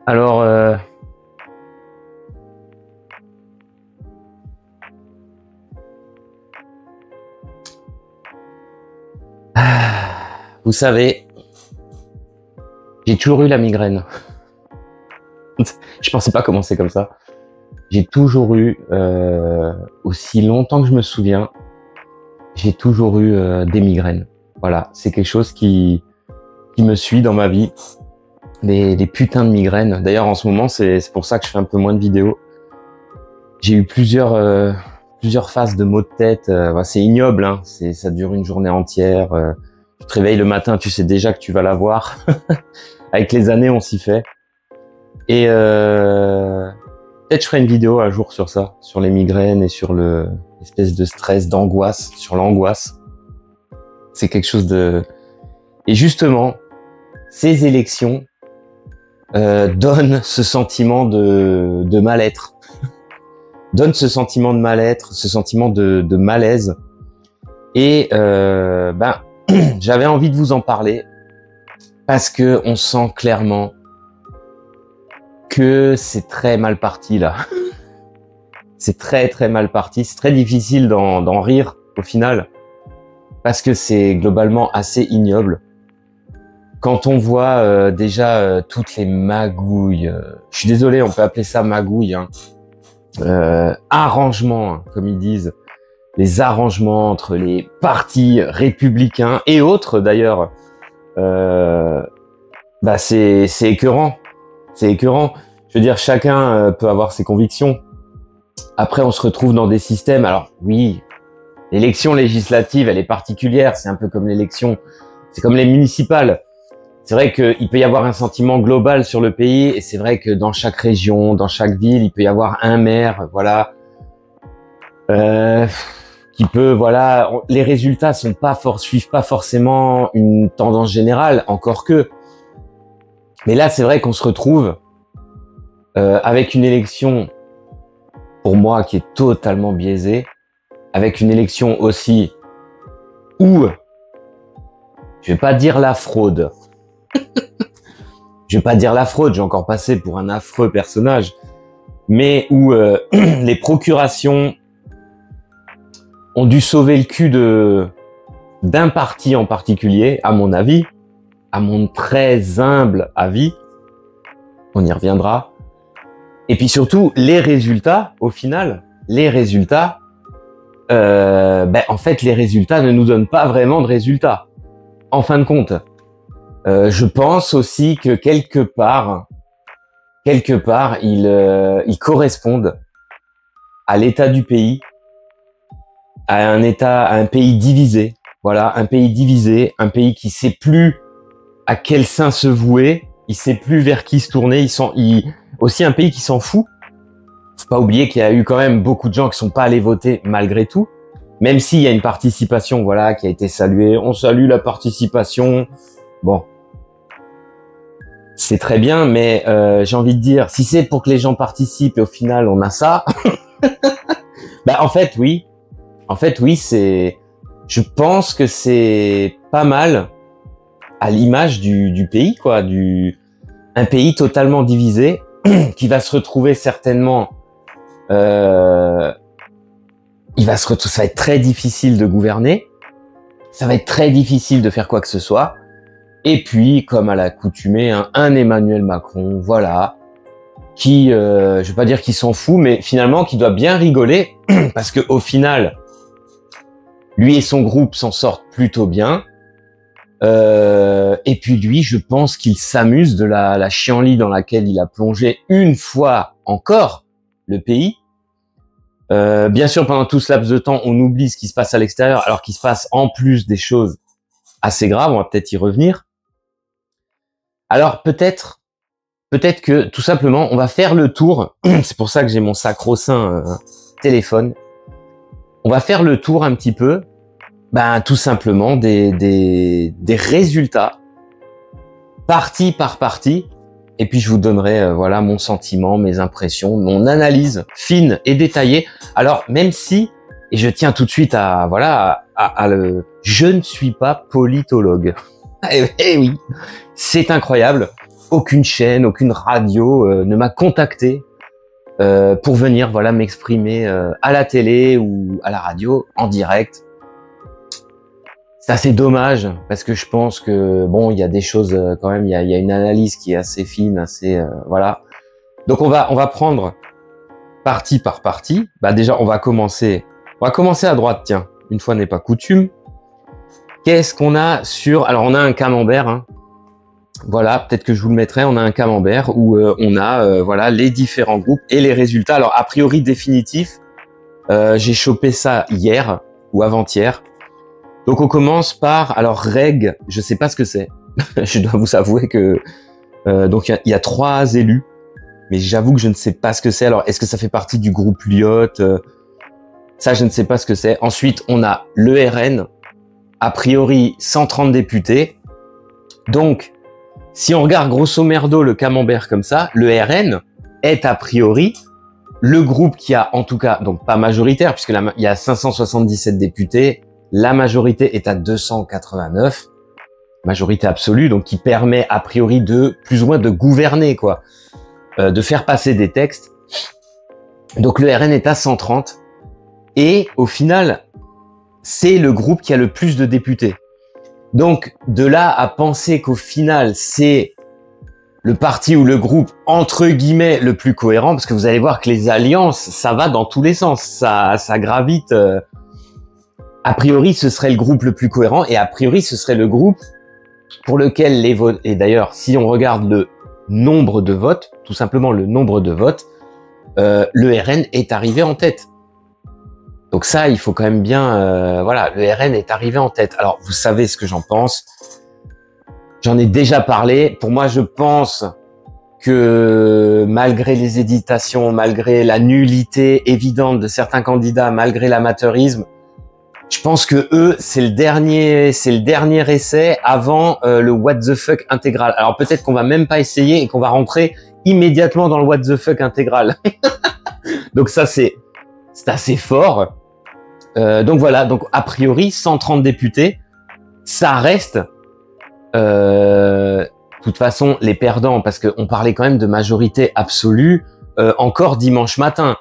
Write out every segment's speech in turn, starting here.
Alors, vous savez, j'ai toujours eu la migraine. Je pensais pas commencer comme ça. J'ai toujours eu, aussi longtemps que je me souviens, j'ai toujours eu des migraines. Voilà, c'est quelque chose qui me suit dans ma vie. Les putains de migraines. D'ailleurs, en ce moment, c'est pour ça que je fais un peu moins de vidéos. J'ai eu plusieurs phases de maux de tête. C'est ignoble, hein. Ça dure une journée entière. Tu te réveilles le matin, tu sais déjà que tu vas l'avoir. Avec les années, on s'y fait. Et peut-être je ferai une vidéo un jour sur ça, sur les migraines et sur l'espèce de stress, d'angoisse, sur l'angoisse. C'est quelque chose de... Et justement, ces élections donnent ce sentiment de mal-être. Donnent ce sentiment de mal-être, ce sentiment de malaise. Et j'avais envie de vous en parler parce que on sent clairement que c'est très mal parti là. C'est très très mal parti. C'est très difficile d'en rire au final parce que c'est globalement assez ignoble. Quand on voit déjà toutes les magouilles, je suis désolé, on peut appeler ça magouille, hein. Arrangements, hein, comme ils disent, les arrangements entre les partis républicains et autres d'ailleurs, c'est écœurant. C'est écœurant. Je veux dire, chacun peut avoir ses convictions. Après, on se retrouve dans des systèmes. Alors oui, l'élection législative, elle est particulière. C'est un peu comme l'élection, c'est comme les municipales. C'est vrai qu'il peut y avoir un sentiment global sur le pays, et c'est vrai que dans chaque région, dans chaque ville, il peut y avoir un maire, voilà, qui peut, voilà, les résultats suivent pas forcément une tendance générale, encore que. Mais là, c'est vrai qu'on se retrouve avec une élection, pour moi, qui est totalement biaisée, avec une élection aussi où, je vais pas dire la fraude. Je vais pas dire la fraude, j'ai encore passé pour un affreux personnage, mais où les procurations ont dû sauver le cul d'un parti en particulier, à mon avis, à mon très humble avis. On y reviendra. Et puis surtout, les résultats, au final, en fait, les résultats ne nous donnent pas vraiment de résultats. En fin de compte, je pense aussi que quelque part, ils correspondent à l'état du pays, à un pays divisé. Voilà, un pays divisé, un pays qui sait plus à quel sein se vouer, il sait plus vers qui se tourner, aussi un pays qui s'en fout. Faut pas oublier qu'il y a eu quand même beaucoup de gens qui sont pas allés voter malgré tout, même s'il y a une participation, voilà, qui a été saluée. On salue la participation. Bon, c'est très bien, mais j'ai envie de dire, si c'est pour que les gens participent et au final on a ça, en fait oui, je pense que c'est pas mal à l'image du pays, quoi, un pays totalement divisé qui va se retrouver certainement, ça va être très difficile de gouverner, ça va être très difficile de faire quoi que ce soit. Et puis, comme à l'accoutumée, un Emmanuel Macron, voilà, qui, je vais pas dire qu'il s'en fout, mais finalement qui doit bien rigoler, parce que au final, lui et son groupe s'en sortent plutôt bien. Et puis lui, je pense qu'il s'amuse de la chienlit dans laquelle il a plongé une fois encore le pays. Bien sûr, pendant tout ce laps de temps, on oublie ce qui se passe à l'extérieur, alors qu'il se passe en plus des choses assez graves. On va peut-être y revenir. Alors peut-être que tout simplement, on va faire le tour. C'est pour ça que j'ai mon sacro-saint téléphone. On va faire le tour un petit peu, tout simplement des résultats, partie par partie. Et puis je vous donnerai voilà mon sentiment, mes impressions, mon analyse fine et détaillée. Alors même si, et je tiens tout de suite je ne suis pas politologue. Eh oui, c'est incroyable. aucune chaîne, aucune radio ne m'a contacté pour venir voilà m'exprimer à la télé ou à la radio en direct. C'est assez dommage parce que je pense que bon, il y a des choses quand même, il y a une analyse qui est assez fine, assez voilà. Donc on va prendre partie par partie. Bah déjà on va commencer à droite, tiens, une fois n'est pas coutume. Qu'est-ce qu'on a sur... Alors on a un camembert, hein. Voilà, peut-être que je vous le mettrai, on a un camembert où on a voilà les différents groupes et les résultats. Alors a priori définitif, j'ai chopé ça hier ou avant-hier. Donc on commence par, alors reg, je sais pas ce que c'est. Je dois vous avouer que donc il y a 3 élus, mais j'avoue que je ne sais pas ce que c'est. Alors est-ce que ça fait partie du groupe Lyot? Ça je ne sais pas ce que c'est. Ensuite on a le RN, a priori 130 députés. Donc si on regarde grosso merdo le camembert comme ça, le RN est a priori le groupe qui a, en tout cas, donc pas majoritaire, puisque il y a 577 députés, la majorité est à 289, majorité absolue, donc qui permet a priori de plus ou moins de gouverner, quoi, de faire passer des textes. Donc le RN est à 130, et au final, c'est le groupe qui a le plus de députés. Donc, de là à penser qu'au final, c'est le parti ou le groupe, entre guillemets, le plus cohérent, parce que vous allez voir que les alliances, ça va dans tous les sens, ça gravite. A priori, ce serait le groupe le plus cohérent, et a priori, ce serait le groupe pour lequel les votes, et d'ailleurs, si on regarde le nombre de votes, tout simplement le nombre de votes, le RN est arrivé en tête. Donc ça, il faut quand même bien... voilà, le RN est arrivé en tête. Alors, vous savez ce que j'en pense. J'en ai déjà parlé. Pour moi, je pense que malgré les hésitations, malgré la nullité évidente de certains candidats, malgré l'amateurisme, je pense que eux, c'est le dernier essai avant le what the fuck intégral. Alors peut-être qu'on va même pas essayer et qu'on va rentrer immédiatement dans le what the fuck intégral. Donc ça, c'est assez fort. Donc voilà, donc a priori 130 députés, ça reste de toute façon les perdants, parce qu'on parlait quand même de majorité absolue encore dimanche matin.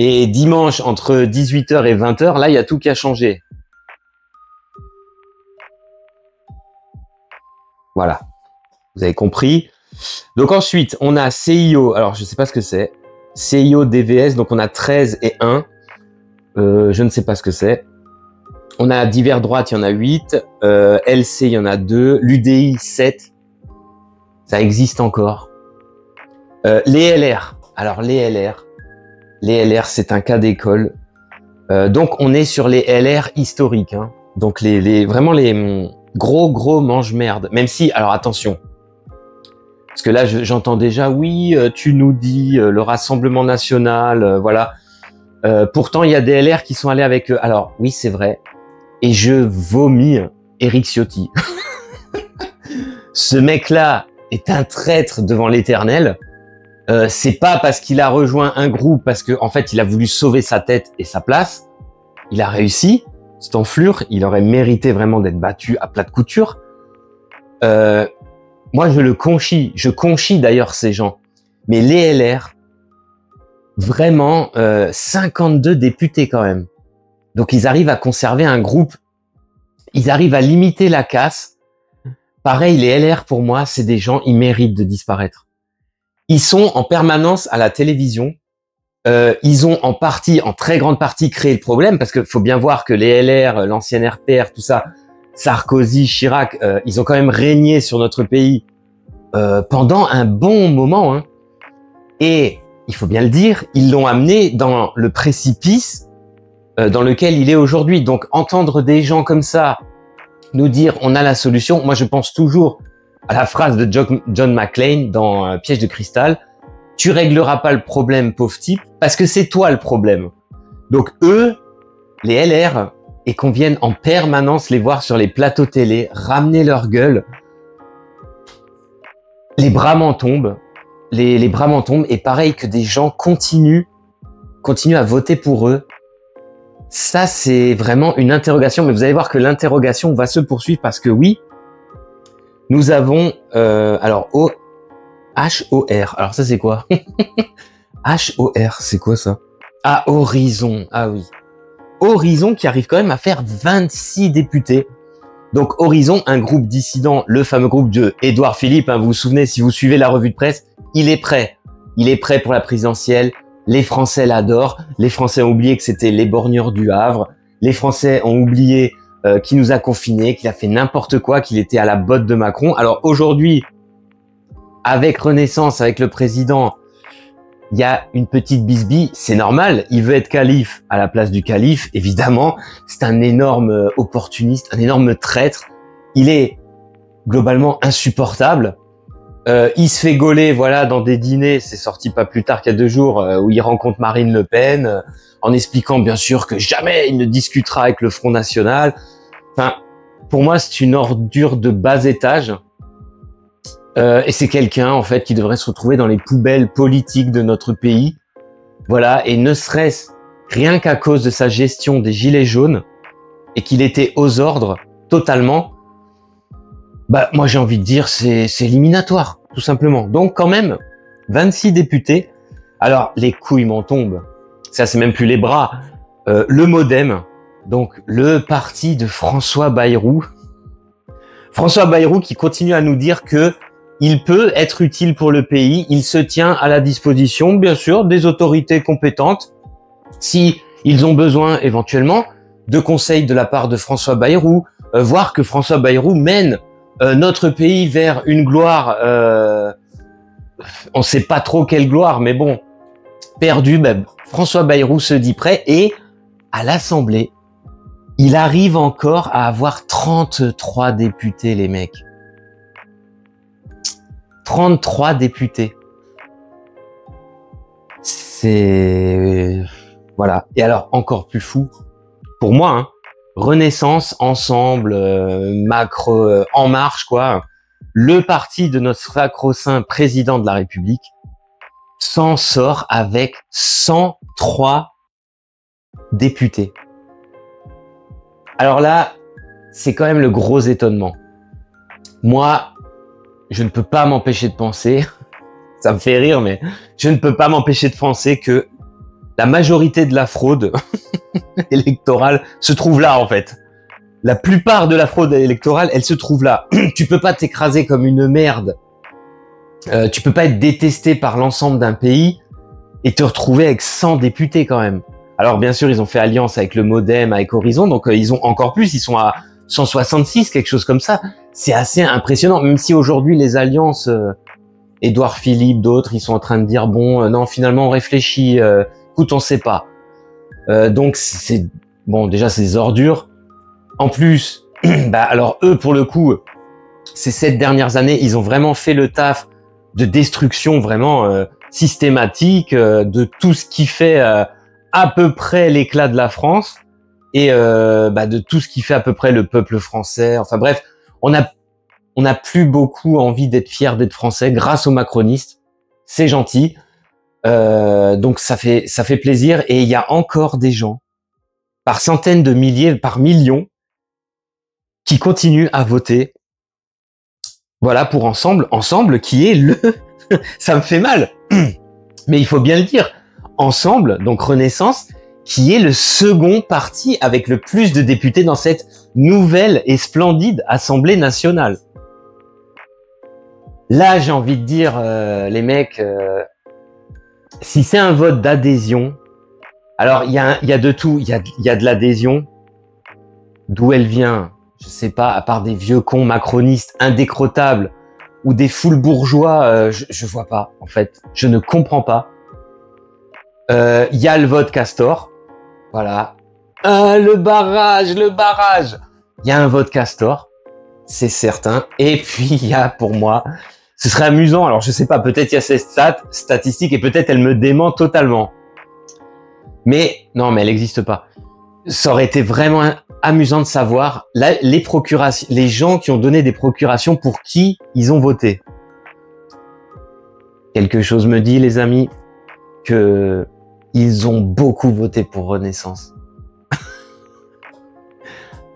Et dimanche entre 18h et 20h, là il y a tout qui a changé. Voilà, vous avez compris. Donc ensuite, on a CIO, alors je sais pas ce que c'est, CIO DVS, donc on a 13 et 1. Je ne sais pas ce que c'est. On a divers droite, il y en a 8. LC, il y en a 2. L'UDI, 7. Ça existe encore. Les LR. Alors, les LR, c'est un cas d'école. Donc, on est sur les LR historiques. Hein. Donc, vraiment les gros mange-merde. Même si, alors attention. Parce que là, j'entends déjà, oui, tu nous dis le Rassemblement National, voilà. Pourtant, il y a des LR qui sont allés avec eux. Alors, oui, c'est vrai. Et je vomis Éric Ciotti. Ce mec-là est un traître devant l'Éternel. C'est pas parce qu'il a rejoint un groupe, parce que en fait, il a voulu sauver sa tête et sa place. Il a réussi. C'est en fleur. Il aurait mérité vraiment d'être battu à plat de couture. Moi, je le conchis. Je conchis d'ailleurs ces gens. Mais les LR, vraiment 52 députés quand même. Donc ils arrivent à conserver un groupe, ils arrivent à limiter la casse. Pareil, les LR pour moi, c'est des gens, ils méritent de disparaître. Ils sont en permanence à la télévision. Ils ont en très grande partie créé le problème, parce que faut bien voir que les LR, l'ancienne RPR, tout ça, Sarkozy, Chirac, ils ont quand même régné sur notre pays pendant un bon moment. Hein. Et il faut bien le dire, ils l'ont amené dans le précipice dans lequel il est aujourd'hui. Donc, entendre des gens comme ça nous dire on a la solution, moi je pense toujours à la phrase de John McClane dans Piège de cristal, tu régleras pas le problème, pauvre type, parce que c'est toi le problème. Donc eux, les LR, et qu'on vienne en permanence les voir sur les plateaux télé, ramener leur gueule, les bras m'en tombent. Les bras m'en tombent, et pareil que des gens continuent à voter pour eux. Ça, c'est vraiment une interrogation, mais vous allez voir que l'interrogation va se poursuivre, parce que oui, nous avons, alors H-O-R. Alors ça, c'est quoi? H-O-R, c'est quoi ça? Ah, Horizon. Ah oui. Horizon qui arrive quand même à faire 26 députés. Donc Horizon, un groupe dissident, le fameux groupe de Édouard Philippe, hein, vous vous souvenez, si vous suivez la revue de presse, il est prêt. Il est prêt pour la présidentielle. Les Français l'adorent. Les Français ont oublié que c'était les borgneurs du Havre. Les Français ont oublié qu'il nous a confinés, qu'il a fait n'importe quoi, qu'il était à la botte de Macron. Alors aujourd'hui, avec Renaissance, avec le président, il y a une petite bisbille, c'est normal, il veut être calife à la place du calife, évidemment, c'est un énorme opportuniste, un énorme traître, il est globalement insupportable, il se fait gauler, voilà, dans des dîners, c'est sorti pas plus tard qu'il y a 2 jours, où il rencontre Marine Le Pen, en expliquant bien sûr que jamais il ne discutera avec le Front National. Enfin, pour moi, c'est une ordure de bas étage. Et c'est quelqu'un, en fait, qui devrait se retrouver dans les poubelles politiques de notre pays. Voilà, et ne serait-ce rien qu'à cause de sa gestion des gilets jaunes, et qu'il était aux ordres totalement, bah moi j'ai envie de dire c'est éliminatoire, tout simplement. Donc quand même, 26 députés. Alors, les couilles m'en tombent. Ça, c'est même plus les bras. Le MoDem, donc le parti de François Bayrou. François Bayrou qui continue à nous dire que il peut être utile pour le pays, il se tient à la disposition, bien sûr, des autorités compétentes, si ils ont besoin éventuellement de conseils de la part de François Bayrou, voir que François Bayrou mène notre pays vers une gloire, on sait pas trop quelle gloire, mais bon, perdue, ben, François Bayrou se dit prêt, et à l'Assemblée, il arrive encore à avoir 33 députés, les mecs. 33 députés. C'est... Voilà. Et alors, encore plus fou, pour moi, hein, Renaissance, Ensemble, Macron, En Marche, quoi, le parti de notre sacro-saint président de la République s'en sort avec 103 députés. Alors là, c'est quand même le gros étonnement. Moi, je ne peux pas m'empêcher de penser, ça me fait rire, mais je ne peux pas m'empêcher de penser que la majorité de la fraude électorale se trouve là, en fait. La plupart de la fraude électorale, elle se trouve là. Tu peux pas t'écraser comme une merde. Tu peux pas être détesté par l'ensemble d'un pays et te retrouver avec 100 députés quand même. Alors bien sûr, ils ont fait alliance avec le MoDem, avec Horizon, donc ils ont encore plus, ils sont à 166, quelque chose comme ça. C'est assez impressionnant, même si aujourd'hui les alliances, Édouard Philippe, d'autres, ils sont en train de dire bon, non, finalement on réfléchit, écoute, on sait pas. Donc c'est bon, déjà c'est des ordures. En plus, bah alors eux pour le coup, ces 7 dernières années, ils ont vraiment fait le taf de destruction vraiment systématique de tout ce qui fait à peu près l'éclat de la France et de tout ce qui fait à peu près le peuple français. Enfin bref, on a plus beaucoup envie d'être fier d'être français grâce aux macronistes. C'est gentil. Donc ça fait plaisir, et il y a encore des gens, par centaines de milliers, par millions, qui continuent à voter. Voilà, pour Ensemble qui est le... ça me fait mal, mais il faut bien le dire. Ensemble, donc Renaissance, qui est le second parti avec le plus de députés dans cette nouvelle et splendide Assemblée nationale. Là, j'ai envie de dire, les mecs, si c'est un vote d'adhésion, alors il y a de tout, il y a de l'adhésion. D'où elle vient, je sais pas, à part des vieux cons macronistes indécrottables ou des foules bourgeois, je vois pas, en fait. Je ne comprends pas. Il y a le vote Castor. Voilà. Le barrage. Il y a un vote Castor. C'est certain. Et puis, il y a, pour moi, ce serait amusant. Alors, je sais pas, peut-être il y a ces statistiques et peut-être elle me dément totalement. Mais, non, mais elle n'existe pas. Ça aurait été vraiment amusant de savoir les procurations, les gens qui ont donné des procurations pour qui ils ont voté. Quelque chose me dit, les amis, que ils ont beaucoup voté pour Renaissance.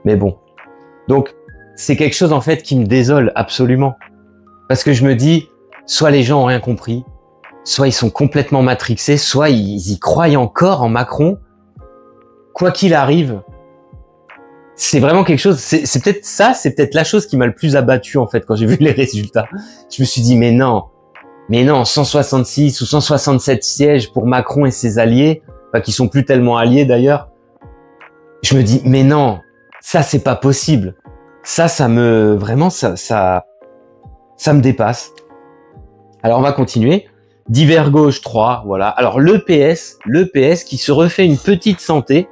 Mais bon. Donc, c'est quelque chose, en fait, qui me désole absolument. Parce que je me dis, soit les gens ont rien compris, soit ils sont complètement matrixés, soit ils y croient encore en Macron. Quoi qu'il arrive, c'est vraiment quelque chose, c'est peut-être ça, c'est peut-être la chose qui m'a le plus abattu en fait quand j'ai vu les résultats. Je me suis dit mais non, 166 ou 167 sièges pour Macron et ses alliés, enfin qui sont plus tellement alliés d'ailleurs. Je me dis mais non, ça c'est pas possible. Ça me vraiment ça me dépasse. Alors on va continuer. Divers gauche 3, voilà. Alors le PS qui se refait une petite santé,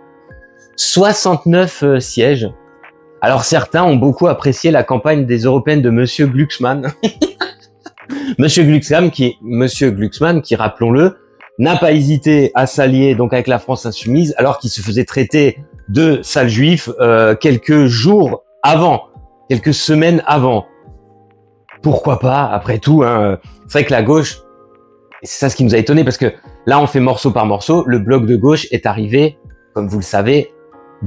69 sièges. Alors certains ont beaucoup apprécié la campagne des européennes de Monsieur Glucksmann. Monsieur Glucksmann qui, rappelons-le, n'a pas hésité à s'allier donc avec la France insoumise alors qu'il se faisait traiter de sale juif quelques jours avant, quelques semaines avant. Pourquoi pas, après tout, hein. C'est vrai que la gauche, et c'est ça ce qui nous a étonné parce que là on fait morceau par morceau, le bloc de gauche est arrivé, comme vous le savez,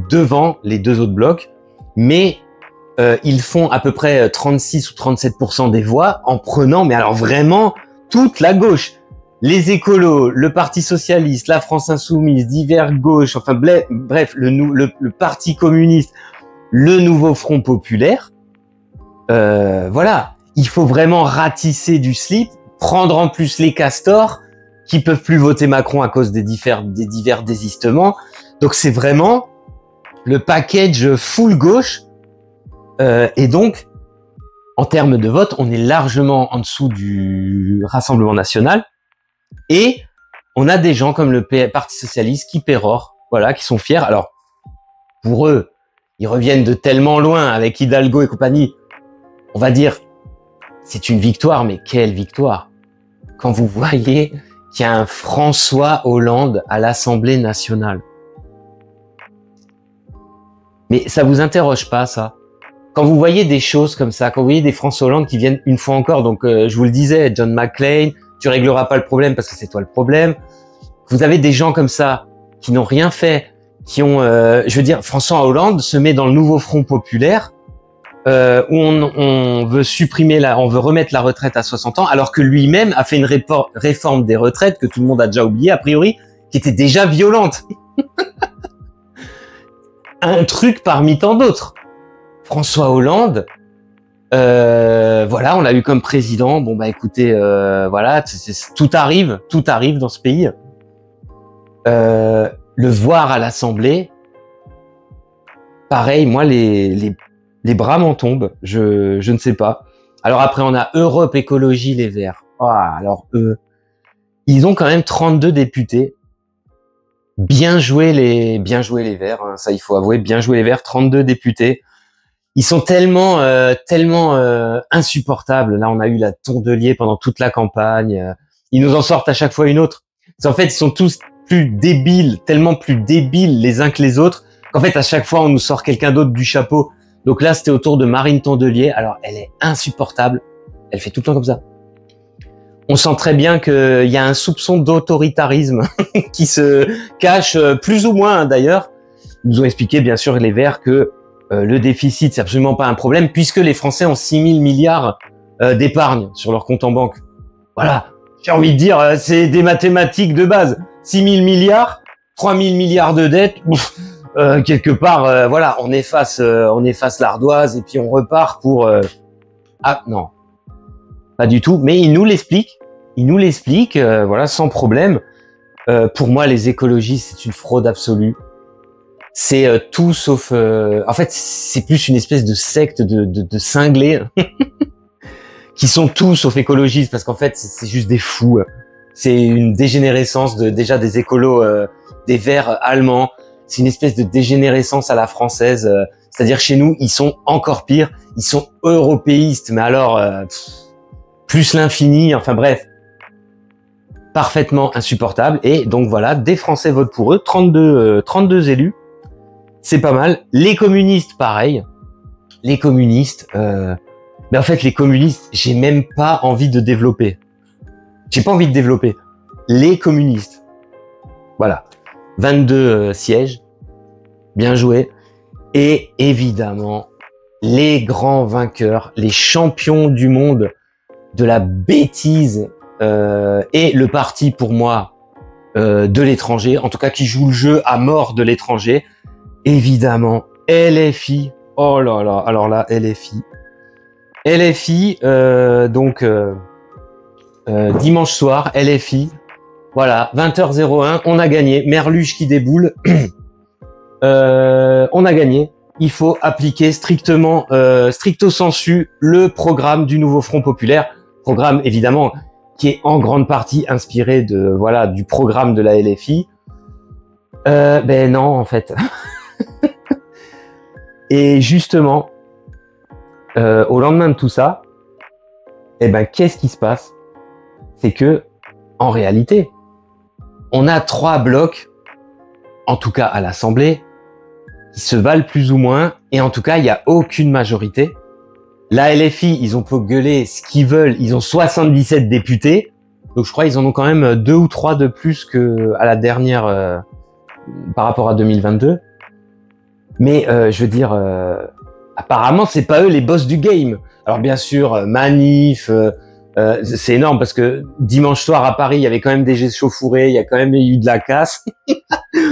devant les deux autres blocs, mais ils font à peu près 36 ou 37% des voix en prenant, mais alors vraiment, toute la gauche. Les écolos, le Parti Socialiste, la France Insoumise, divers gauche, enfin bref, le Parti Communiste, le Nouveau Front Populaire. Voilà, il faut vraiment ratisser du slip, prendre en plus les castors qui peuvent plus voter Macron à cause des divers désistements. Donc c'est vraiment le package full gauche. Et donc, en termes de vote, on est largement en dessous du Rassemblement National. Et on a des gens comme le Parti Socialiste qui pérorent, voilà, qui sont fiers. Alors, pour eux, ils reviennent de tellement loin avec Hidalgo et compagnie. On va dire, c'est une victoire, mais quelle victoire! Quand vous voyez qu'il y a un François Hollande à l'Assemblée nationale. Mais ça vous interroge pas, ça? Quand vous voyez des choses comme ça, quand vous voyez des François Hollande qui viennent une fois encore, donc je vous le disais, John McCain, tu régleras pas le problème parce que c'est toi le problème. Vous avez des gens comme ça qui n'ont rien fait, qui ont, je veux dire, François Hollande se met dans le Nouveau Front Populaire où on veut on veut remettre la retraite à 60 ans, alors que lui-même a fait une réforme des retraites que tout le monde a déjà oublié a priori, qui était déjà violente. Un truc parmi tant d'autres. François Hollande, voilà, on l'a eu comme président. Bon bah écoutez, voilà, tout arrive dans ce pays. Le voir à l'Assemblée, pareil, moi les bras m'en tombent. Je ne sais pas. Alors après on a Europe Écologie Les Verts. Alors eux, ils ont quand même 32 députés. Bien joué les Verts, hein, ça il faut avouer, bien joué les Verts, 32 députés. Ils sont tellement insupportables. Là, on a eu la Tondelier pendant toute la campagne. Ils nous en sortent à chaque fois une autre. En fait, ils sont tous plus débiles, tellement plus débiles les uns que les autres, qu'en fait, à chaque fois, on nous sort quelqu'un d'autre du chapeau. Donc là, c'était au tour de Marine Tondelier. Alors, elle est insupportable. Elle fait tout le temps comme ça. On sent très bien qu'il y a un soupçon d'autoritarisme qui se cache plus ou moins, hein, d'ailleurs. Ils nous ont expliqué, bien sûr, les Verts, que le déficit, c'est absolument pas un problème puisque les Français ont 6 000 milliards d'épargne sur leur compte en banque. Voilà, j'ai envie de dire, c'est des mathématiques de base. 6 000 milliards, 3 000 milliards de dettes, quelque part, voilà, on efface l'ardoise et puis on repart pour... Ah non, pas du tout, mais il nous l'explique, voilà, sans problème. Pour moi, les écologistes, c'est une fraude absolue. C'est tout sauf... En fait, c'est plus une espèce de secte de cinglés qui sont tout sauf écologistes, parce qu'en fait, c'est juste des fous. C'est une dégénérescence déjà des écolos, des Verts allemands. C'est une espèce de dégénérescence à la française. C'est-à-dire chez nous, ils sont encore pires. Ils sont européistes, mais alors plus l'infini. Enfin bref, parfaitement insupportable. Et donc voilà, des Français votent pour eux. 32 élus. C'est pas mal. Les communistes, pareil. Les communistes, mais en fait, les communistes, j'ai même pas envie de développer. J'ai pas envie de développer. Les communistes. Voilà. 22 sièges. Bien joué. Et évidemment, les grands vainqueurs, les champions du monde de la bêtise et le parti pour moi de l'étranger, en tout cas qui joue le jeu à mort de l'étranger. Évidemment, LFI. Oh là là, alors là, LFI. LFI, dimanche soir, LFI. Voilà, 20h01, on a gagné. Merluche qui déboule. On a gagné. Il faut appliquer strictement, stricto sensu, le programme du nouveau Front Populaire. Programme, évidemment, qui est en grande partie inspiré de, voilà, du programme de la LFI. Ben non, en fait. Et justement, au lendemain de tout ça, eh ben, qu'est-ce qui se passe? C'est que, en réalité, on a 3 blocs, en tout cas à l'Assemblée, qui se valent plus ou moins, et en tout cas, il n'y a aucune majorité. La LFI, ils ont beau gueuler ce qu'ils veulent, ils ont 77 députés, donc je crois qu'ils en ont quand même 2 ou 3 de plus que à la dernière, par rapport à 2022. Mais je veux dire, apparemment, c'est pas eux les boss du game. Alors bien sûr, manif, c'est énorme parce que dimanche soir à Paris, il y avait quand même des échauffourées, il y a quand même eu de la casse.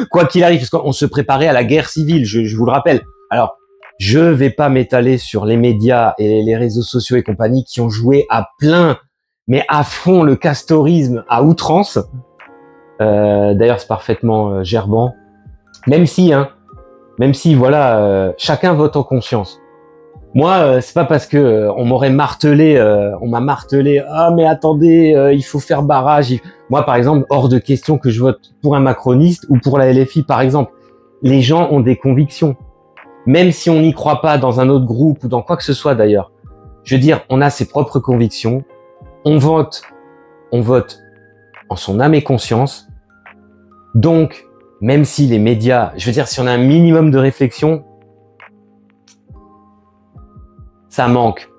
Quoi qu'il arrive, parce qu'on se préparait à la guerre civile, je vous le rappelle. Alors, je vais pas m'étaler sur les médias et les réseaux sociaux et compagnie qui ont joué à plein, mais à fond le castorisme à outrance. D'ailleurs, c'est parfaitement gerbant. Même si, voilà, chacun vote en conscience. Moi, c'est pas parce que on m'aurait martelé, on m'a martelé. Ah mais attendez, il faut faire barrage. Moi, par exemple, hors de question que je vote pour un macroniste ou pour la LFI, par exemple. Les gens ont des convictions, même si on n'y croit pas dans un autre groupe ou dans quoi que ce soit d'ailleurs. Je veux dire, on a ses propres convictions. On vote en son âme et conscience. Donc, même si les médias, je veux dire, si on a un minimum de réflexion, ça manque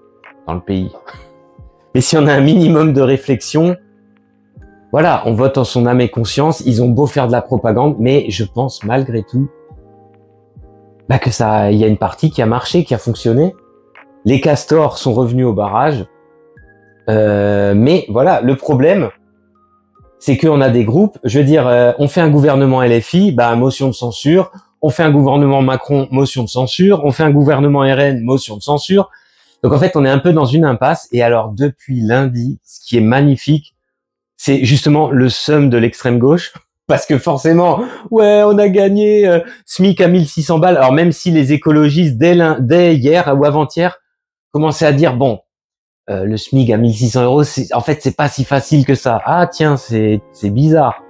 dans le pays. Mais si on a un minimum de réflexion, voilà, on vote en son âme et conscience. Ils ont beau faire de la propagande, mais je pense malgré tout que ça, il y a une partie qui a marché, qui a fonctionné. Les castors sont revenus au barrage, mais voilà, le problème, c'est qu'on a des groupes. Je veux dire, on fait un gouvernement LFI, motion de censure. On fait un gouvernement Macron, motion de censure. On fait un gouvernement RN, motion de censure. Donc en fait, on est un peu dans une impasse. Et alors, depuis lundi, ce qui est magnifique, c'est justement le seum de l'extrême gauche. Parce que forcément, ouais, on a gagné SMIC à 1600 balles. Alors même si les écologistes, dès hier ou avant-hier, commençaient à dire, bon, le SMIC à 1600 euros, en fait, c'est pas si facile que ça. Ah tiens, c'est bizarre.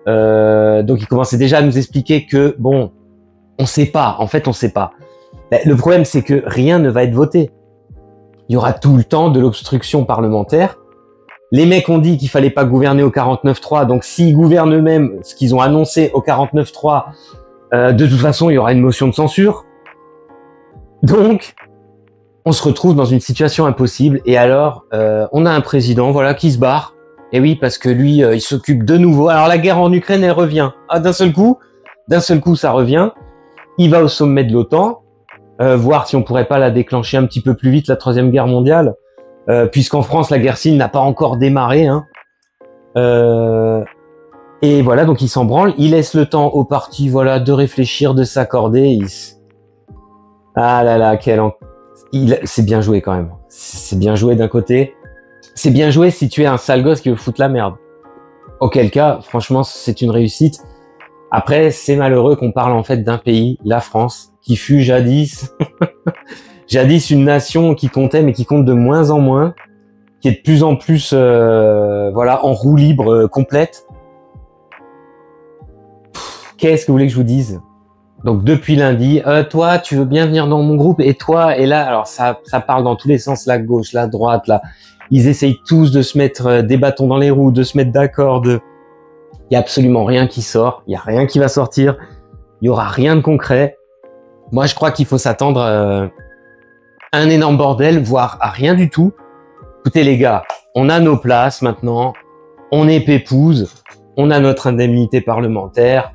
Donc ils commençaient déjà à nous expliquer que, bon, on sait pas. En fait, on sait pas. Le problème, c'est que rien ne va être voté. Il y aura tout le temps de l'obstruction parlementaire. Les mecs ont dit qu'il fallait pas gouverner au 49.3, donc s'ils gouvernent eux-mêmes ce qu'ils ont annoncé au 49.3, de toute façon, il y aura une motion de censure. Donc, on se retrouve dans une situation impossible. Et alors, on a un président, voilà, qui se barre. Et oui, parce que lui, il s'occupe de nouveau. Alors, la guerre en Ukraine, elle revient. Ah, d'un seul coup, ça revient. Il va au sommet de l'OTAN. Voir si on pourrait pas la déclencher un petit peu plus vite, la Troisième Guerre mondiale, puisqu'en France, la guerre civile n'a pas encore démarré. Et voilà, donc il s'en branle, il laisse le temps aux partis, voilà, de réfléchir, de s'accorder. Ah là là, c'est bien joué quand même. C'est bien joué d'un côté. C'est bien joué si tu es un sale gosse qui veut foutre la merde. Auquel cas, franchement, c'est une réussite. Après, c'est malheureux qu'on parle en fait d'un pays, la France, qui fut jadis une nation qui comptait, mais qui compte de moins en moins, qui est de plus en plus voilà, en roue libre complète. Qu'est-ce que vous voulez que je vous dise? Donc depuis lundi, toi, tu veux bien venir dans mon groupe, et toi, et là, alors ça parle dans tous les sens, la gauche, la droite, là. Ils essayent tous de se mettre des bâtons dans les roues, de se mettre d'accord, il y a absolument rien qui sort, il y a rien qui va sortir, il y aura rien de concret. Moi, je crois qu'il faut s'attendre à un énorme bordel, voire à rien du tout. Écoutez les gars, on a nos places maintenant, on est pépouze, on a notre indemnité parlementaire.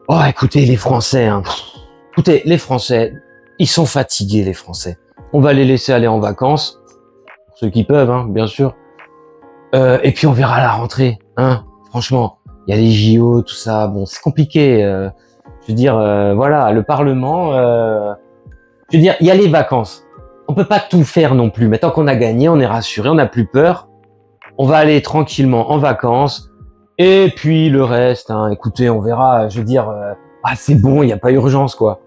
Oh, écoutez les Français, écoutez les Français, ils sont fatigués les Français. On va les laisser aller en vacances. ceux qui peuvent, hein, bien sûr. Et puis on verra à la rentrée, hein. Franchement, il y a les JO, tout ça. Bon, c'est compliqué. Je veux dire, voilà, le Parlement. Je veux dire, il y a les vacances. On peut pas tout faire non plus. Mais tant qu'on a gagné, on est rassuré, on n'a plus peur. On va aller tranquillement en vacances. Et puis le reste, hein, écoutez, on verra. Je veux dire, c'est bon, il n'y a pas urgence, quoi.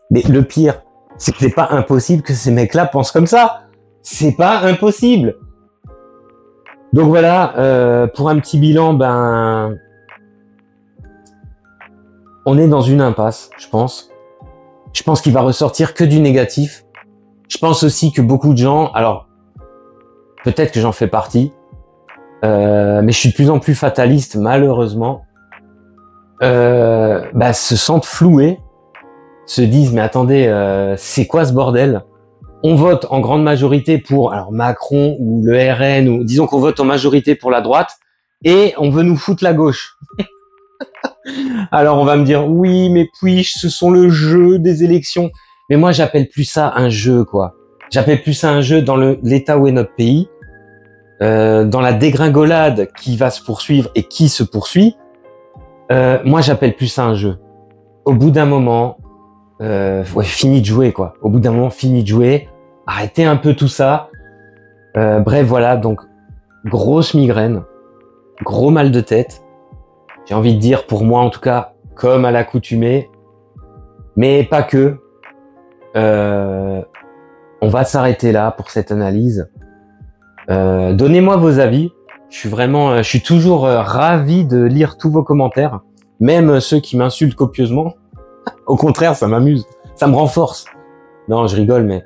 Mais le pire, c'est que c'est pas impossible que ces mecs-là pensent comme ça. C'est pas impossible. Donc voilà, pour un petit bilan, ben, on est dans une impasse, je pense. Je pense qu'il va ressortir que du négatif. Je pense aussi que beaucoup de gens, alors peut-être que j'en fais partie, mais je suis de plus en plus fataliste, malheureusement, se sentent floués, se disent mais attendez, c'est quoi ce bordel? On vote en grande majorité pour alors Macron ou le RN, ou disons qu'on vote en majorité pour la droite, et on veut nous foutre la gauche. Alors on va me dire oui, mais puis ce sont le jeu des élections. Mais moi j'appelle plus ça un jeu, quoi. J'appelle plus ça un jeu dans l'état où est notre pays, dans la dégringolade qui va se poursuivre et qui se poursuit. Moi j'appelle plus ça un jeu. Au bout d'un moment, fini de jouer, quoi. Au bout d'un moment, fini de jouer. Arrêtez un peu tout ça. Bref, voilà, donc grosse migraine, gros mal de tête. J'ai envie de dire, pour moi en tout cas, comme à l'accoutumée, mais pas que. On va s'arrêter là pour cette analyse. Donnez-moi vos avis. Je suis toujours ravi de lire tous vos commentaires, même ceux qui m'insultent copieusement. Au contraire, ça m'amuse, ça me renforce. Non, je rigole, mais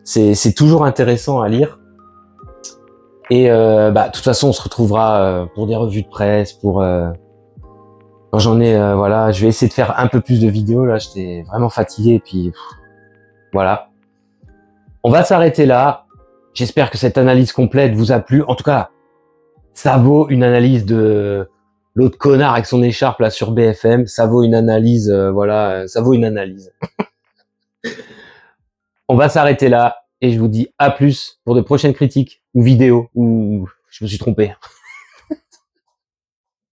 c'est toujours intéressant à lire. Et de toute façon, on se retrouvera pour des revues de presse, pour quand j'en ai, voilà, je vais essayer de faire un peu plus de vidéos. Là, j'étais vraiment fatigué, et puis voilà. On va s'arrêter là. J'espère que cette analyse complète vous a plu. En tout cas, ça vaut une analyse de l'autre connard avec son écharpe là sur BFM. Ça vaut une analyse, voilà, ça vaut une analyse. On va s'arrêter là et je vous dis à plus pour de prochaines critiques ou vidéos où je me suis trompé.